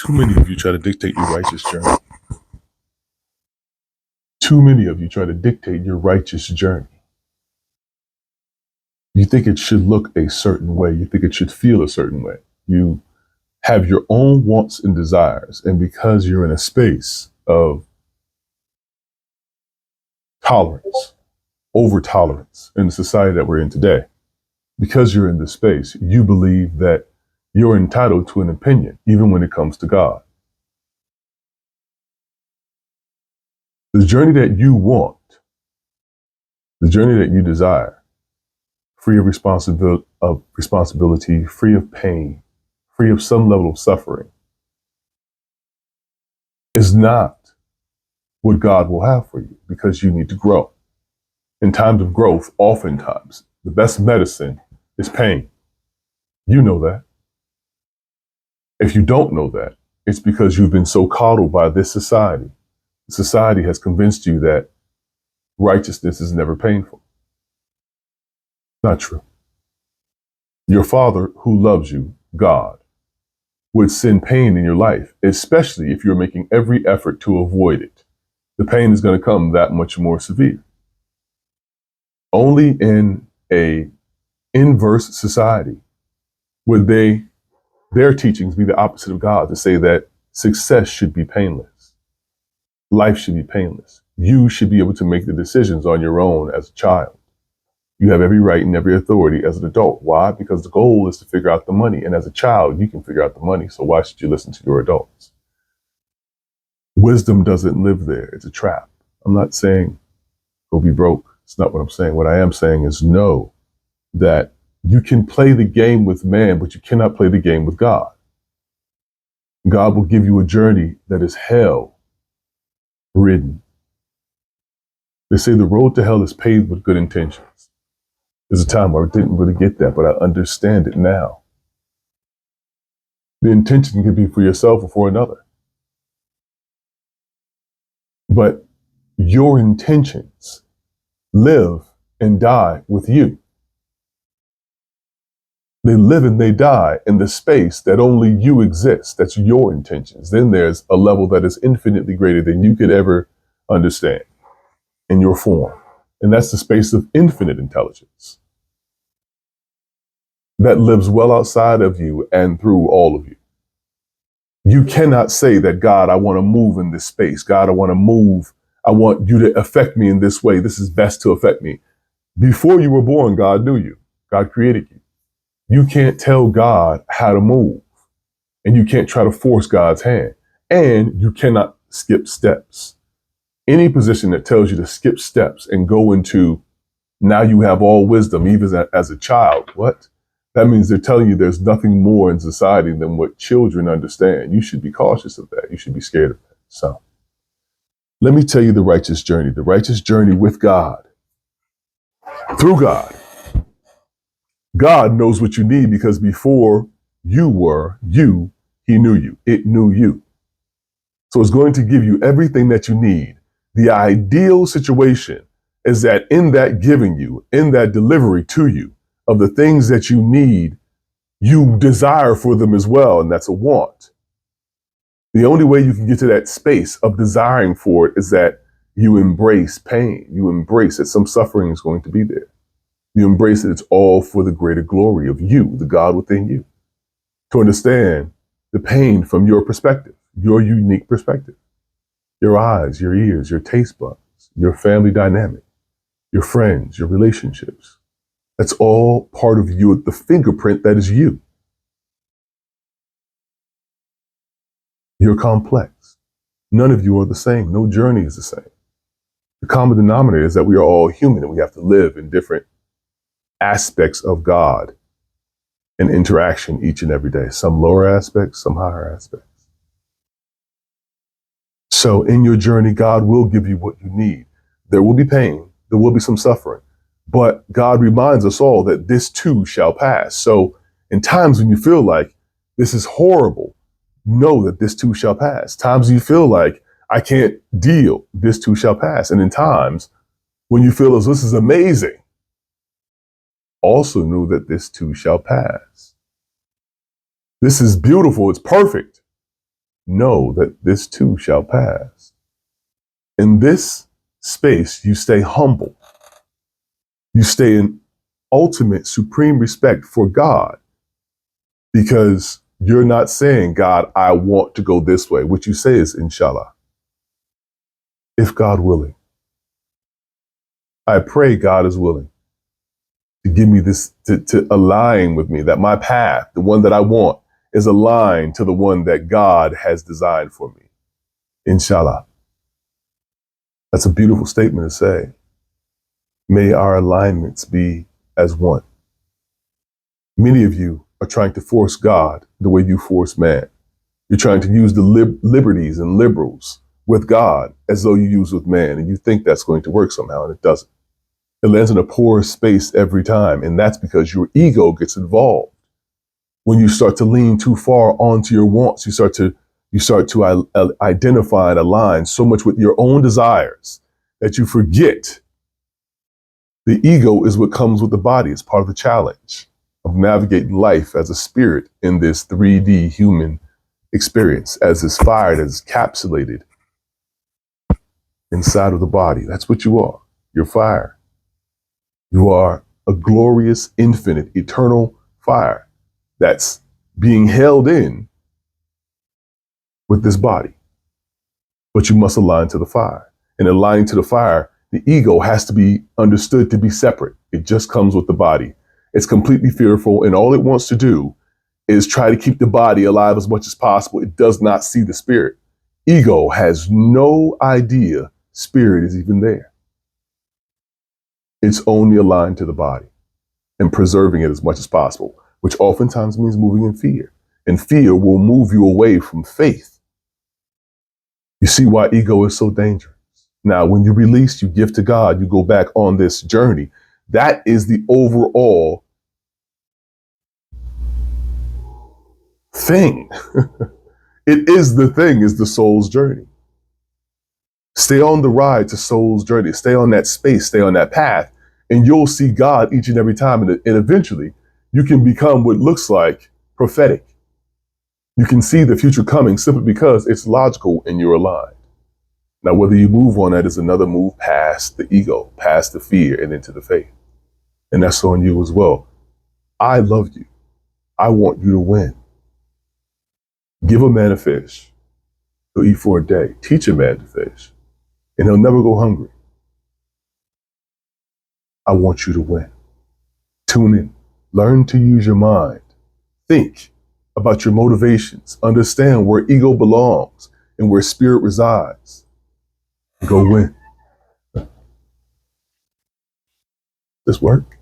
Too many of you try to dictate your righteous journey. Too many of you try to dictate your righteous journey. You think it should look a certain way. You think it should feel a certain way. You have your own wants and desires. And because you're in a space of tolerance, over tolerance in the society that we're in today, because you're in this space, you believe that you're entitled to an opinion, even when it comes to God. The journey that you want, the journey that you desire, free of responsibility, free of pain, free of some level of suffering, is not what God will have for you, because you need to grow. In times of growth, oftentimes, the best medicine is pain. You know that. If you don't know that, it's because you've been so coddled by this society. Society has convinced you that righteousness is never painful. Not true. Your Father who loves you, God, would send pain in your life, especially if you're making every effort to avoid it. The pain is going to come that much more severe. Only in a inverse society would their teachings be the opposite of God, to say that success should be painless. Life should be painless. You should be able to make the decisions on your own as a child. You have every right and every authority as an adult. Why? Because the goal is to figure out the money. And as a child, you can figure out the money. So why should you listen to your adults? Wisdom doesn't live there. It's a trap. I'm not saying go be broke. It's not what I'm saying. What I am saying is know that you can play the game with man, but you cannot play the game with God. God will give you a journey that is hell ridden. They say the road to hell is paved with good intentions. There's a time where I didn't really get that, but I understand it now. The intention can be for yourself or for another. But your intentions live and die with you. They live and they die in the space that only you exist. That's your intentions. Then there's a level that is infinitely greater than you could ever understand in your form. And that's the space of infinite intelligence that lives well outside of you and through all of you. You cannot say that, God, I want to move in this space. God, I want to move. I want you to affect me in this way. This is best to affect me. Before you were born, God knew you. God created you. You can't tell God how to move, and you can't try to force God's hand, and you cannot skip steps. Any position that tells you to skip steps and go into, now you have all wisdom, even as a child, what? That means they're telling you there's nothing more in society than what children understand. You should be cautious of that. You should be scared of that. So let me tell you the righteous journey with God, through God. God knows what you need, because before you were you, he knew you. It knew you. So it's going to give you everything that you need. The ideal situation is that in that giving you, in that delivery to you of the things that you need, you desire for them as well. And that's a want. The only way you can get to that space of desiring for it is that you embrace pain. You embrace that some suffering is going to be there. You embrace it. It's all for the greater glory of you, the God within you. To understand the pain from your perspective, your unique perspective, your eyes, your ears, your taste buds, your family dynamic, your friends, your relationships. That's all part of you, the fingerprint that is you. You're complex. None of you are the same. No journey is the same. The common denominator is that we are all human, and we have to live in different aspects of God and interaction each and every day. Some lower aspects, some higher aspects. So in your journey, God will give you what you need. There will be pain. There will be some suffering. But God reminds us all that this too shall pass. So in times when you feel like this is horrible, know that this too shall pass. Times you feel like I can't deal, this too shall pass. And in times when you feel as this is amazing, also know that this too shall pass. This is beautiful. It's perfect. know that this too shall pass. In this space, you stay humble. You stay in ultimate, supreme respect for God, because you're not saying, God, I want to go this way. What you say is, inshallah, if God willing. I pray God is willing to give me this, to align with me, that my path, the one that I want, is aligned to the one that God has designed for me. Inshallah. That's a beautiful statement to say. May our alignments be as one. Many of you are trying to force God the way you force man. You're trying to use the liberties and liberals with God as though you use with man, and you think that's going to work somehow, and it doesn't. It lands in a poor space every time, and that's because your ego gets involved. When you start to lean too far onto your wants, you start to identify and align so much with your own desires that you forget the ego is what comes with the body. It's part of the challenge of navigating life as a spirit in this 3D human experience, as is fired, as encapsulated inside of the body. That's what you are. You're fire. You are a glorious, infinite, eternal fire that's being held in with this body. But you must align to the fire. And aligning to the fire, the ego has to be understood to be separate. It just comes with the body. It's completely fearful, and all it wants to do is try to keep the body alive as much as possible. It does not see the spirit. Ego has no idea spirit is even there. It's only aligned to the body and preserving it as much as possible, which oftentimes means moving in fear. And fear will move you away from faith. You see why ego is so dangerous. Now, when you release, you give to God, you go back on this journey. That is the overall thing. It is the thing, is the soul's journey. Stay on the ride to soul's journey. Stay on that space, stay on that path, and you'll see God each and every time. And eventually, you can become what looks like prophetic. You can see the future coming simply because it's logical and you're aligned. Now, whether you move on that is another move past the ego, past the fear, and into the faith. And that's on you as well. I love you. I want you to win. Give a man a fish, he'll eat for a day. Teach a man to fish, and he'll never go hungry. I want you to win. Tune in. Learn to use your mind. Think about your motivations. Understand where ego belongs and where spirit resides. Go win. This work?